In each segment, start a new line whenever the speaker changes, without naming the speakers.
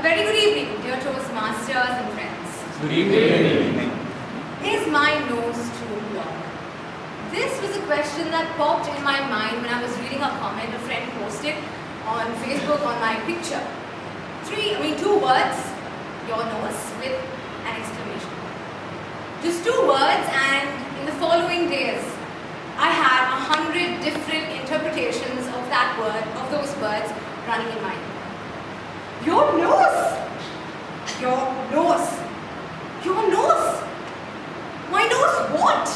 very good evening, dear Toastmasters and friends.
Good evening.
Is my nose too long? This was a question that popped in my mind when I was reading a comment a friend posted on Facebook on my picture. Two words, your nose, with an exclamation. Just 2 words, and in the following days, I had 100 different interpretations of that word, of those words, running in my head. Your nose! Your nose! Your nose! My nose what?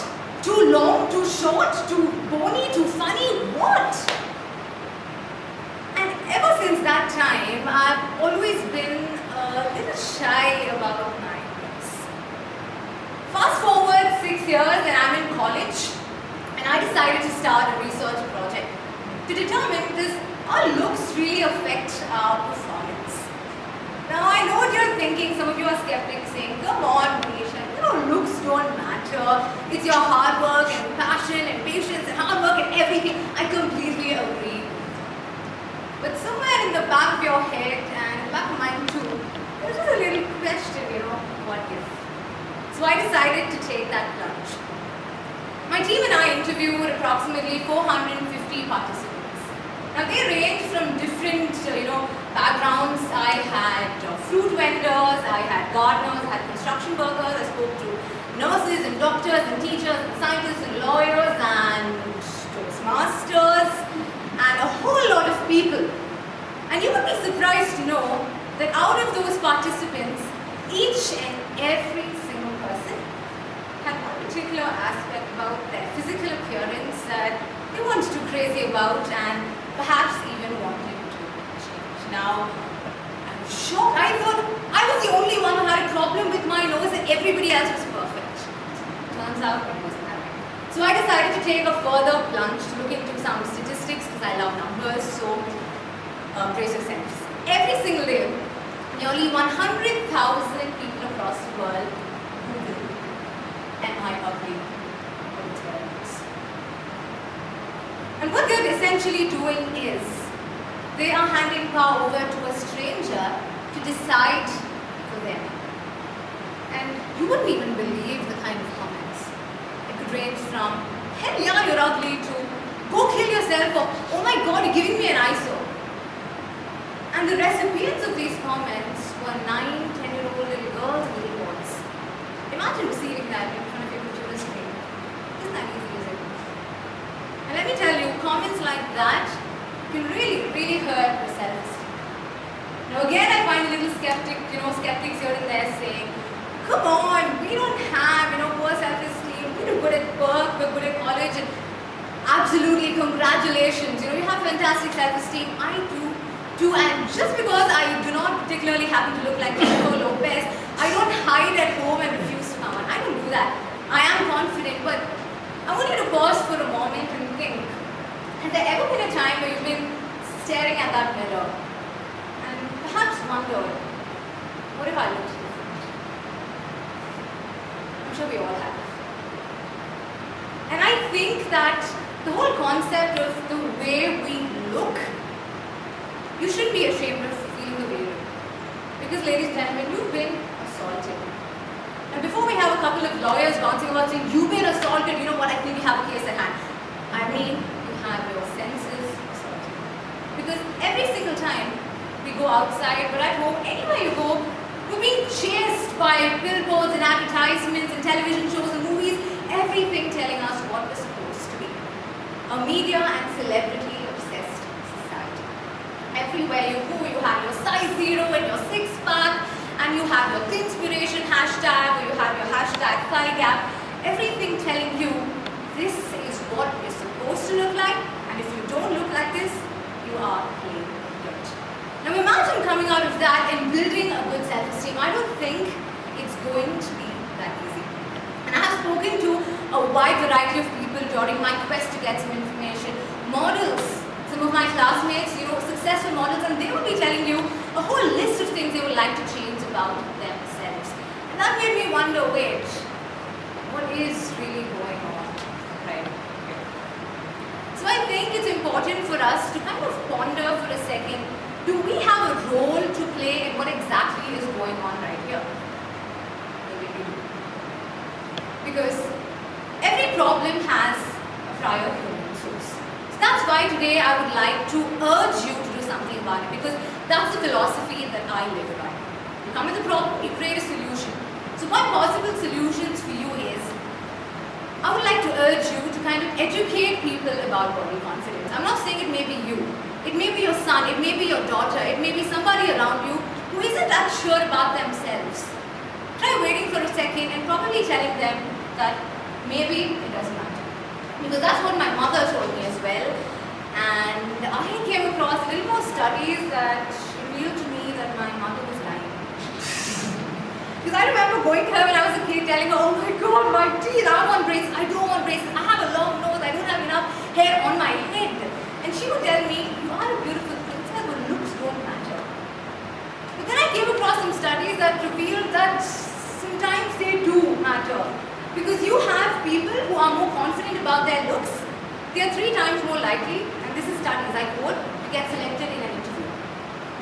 Too long, too short, too bony, too funny, what? And ever since that time, I've always been a little shy about my nose. Fast forward 6 years and I'm in college, and I decided to start a research project to determine does our looks really affect our performance. Now I know what you're thinking, some of you are skeptics saying, come on Manisha, looks don't matter. It's your hard work and passion and patience and hard work and everything. I completely agree. But somewhere in the back of your head and in the back of mine too, there's just a little question, what if? So I decided to take that plunge. My team and I interviewed approximately 450 participants. Now they range from different, backgrounds. I had fruit vendors, I had gardeners, I had construction workers, I spoke to nurses and doctors and teachers and scientists and lawyers and Toastmasters and a whole lot of people. And you would be surprised to know that out of those participants, each and every single person had one particular aspect about their physical appearance that they weren't too crazy about and perhaps even wanted to change. Now, I'm shocked. I thought I was the only one who had a problem with my nose and everybody else was perfect. Turns out it wasn't that way. So I decided to take a further plunge to look into some statistics because I love numbers, so brace yourselves. Every single day, nearly 100,000 people across the world Google, am I ugly? And what they're essentially doing is, they are handing power over to a stranger to decide for them. And you wouldn't even believe the kind of comments. It could range from, hell yeah, you're ugly, to go kill yourself, or oh my god, you're giving me an eyesore. And the recipients of these comments were 9, 10-year-old little girls and little boys. Imagine receiving that in front of your computer screen. Isn't that easy, is it? And let me tell you, comments like that can really, really hurt your self-esteem. Now again, I find a little skeptics here and there saying, come on, we don't have, poor self-esteem. We're good at work, we're good at college, and absolutely, congratulations. You have fantastic self-esteem. I do too, and just because I do not particularly happen to look like Jennifer Lopez, I don't hide at home and refuse to come on. I don't do that. I am confident, but I want you to pause for a moment and think, has there ever been a time where you've been staring at that mirror and perhaps wondered, what if I looked different? I'm sure we all have. And I think that the whole concept of the way we look, you shouldn't be ashamed of feeling the way you look. Because ladies and gentlemen, you've been assaulted. And before we have a couple of lawyers bouncing about saying, you've been assaulted, I think we have a case at hand. You have your senses assaulted. Because every single time we go outside, or at home, anywhere you go, we're being chased by billboards and advertisements and television shows and movies, everything telling us what we're supposed to be. A media and celebrity obsessed society. Everywhere you go, you have your size 0 and your 6-pack, and you have your Thinspiration hashtag, or you have your hashtag thigh gap, everything telling you this is what you're supposed to look like, and if you don't look like this, you are plain dirt. Now imagine coming out of that and building a good self-esteem. I don't think it's going to be that easy. And I have spoken to a wide variety of people during my quest to get some information. Models, some of my classmates, successful models, and they will be telling you a whole list of things they would like to change about themselves. And that made me wonder, wait, what is really going on right here? So I think it's important for us to kind of ponder for a second, do we have a role to play in what exactly today I would like to urge you to do something about it, because that's the philosophy that I live by. You come with a problem, you create a solution. So my possible solutions for you is, I would like to urge you to kind of educate people about body confidence. I'm not saying it may be you. It may be your son, it may be your daughter, it may be somebody around you who isn't that sure about themselves. Try waiting for a second and probably telling them that maybe it doesn't matter. Because that's what my mother told me as well. And I came across a little more studies that revealed to me that my mother was lying. Because I remember going to her when I was a kid telling her, oh my god, my teeth, I want braces, I don't want braces, I have a long nose, I don't have enough hair on my head. And she would tell me, you are a beautiful princess, but looks don't matter. But then I came across some studies that revealed that sometimes they do matter. Because you have people who are more confident about their looks, they are 3 times more likely, and this is studies I quote, to get selected in an interview.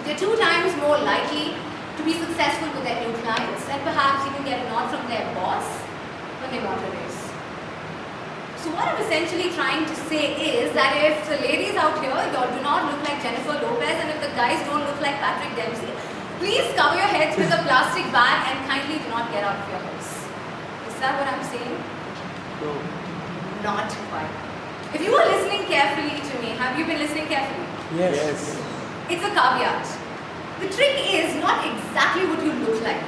They are 2 times more likely to be successful with their new clients, and perhaps even get a nod from their boss when they want a raise. So what I'm essentially trying to say is that if the ladies out here do not look like Jennifer Lopez, and if the guys don't look like Patrick Dempsey, please cover your heads with a plastic bag and kindly do not get out of your house. Is that what I'm saying?
No.
Not quite. If you are listening carefully to me, have you been listening carefully?
Yes.
It's a caveat. The trick is not exactly what you look like.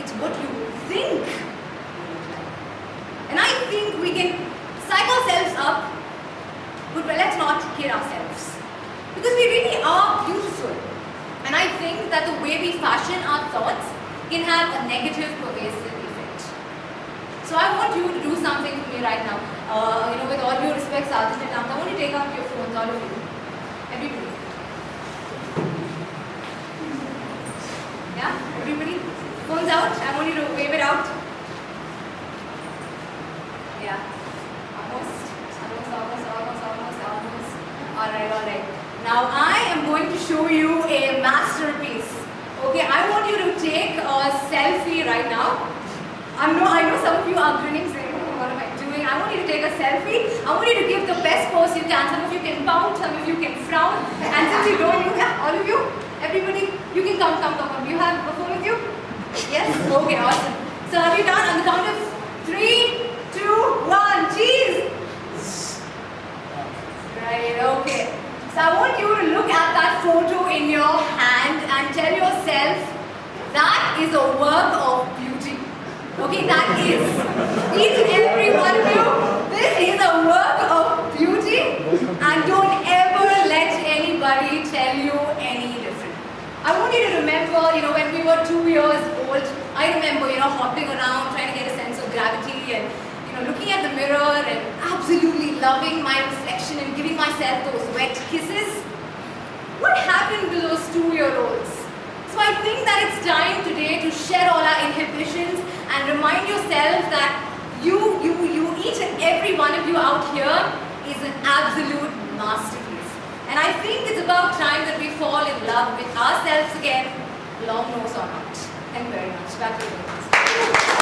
It's what you think you look like. And I think we can psych ourselves up, but let's not kid ourselves. Because we really are beautiful. And I think that the way we fashion our thoughts can have a negative, pervasive effect. So I want you to do something for me right now. With all due respect, Sergeant at Arms, I want you to take out your phones, all of you. Everybody. Yeah? Everybody? Phones out. I want you to wave it out. Yeah. Almost. Alright. Now I am going to show you a masterpiece. Okay, I want you to take a selfie right now. I know some of you are grinning, saying, oh, what am I doing? I want you to take a selfie. I want you to give the best pose you can. Some of you can pout, some of you can frown. And since you don't, all of you, everybody, you can come. You have a phone with you? Yes? Okay, awesome. So have you done on the count of 3, 2, 1, cheese! Right, okay. So I want you to look at that photo in your hand and tell yourself, that is a work of beauty. Okay, that is. Each and every one of you, this is a work of beauty, and don't ever let anybody tell you any different. I want you to remember, when we were 2 years old, I remember, hopping around, trying to get a sense of gravity and, looking at the mirror and absolutely loving my reflection and giving myself those wet kisses. What happened to those 2-year-olds? So I think that it's time today to shed all our inhibitions and remind yourself that you, each and every one of you out here is an absolute masterpiece. And I think it's about time that we fall in love with ourselves again, long nose or not. Thank you very much. Back to you.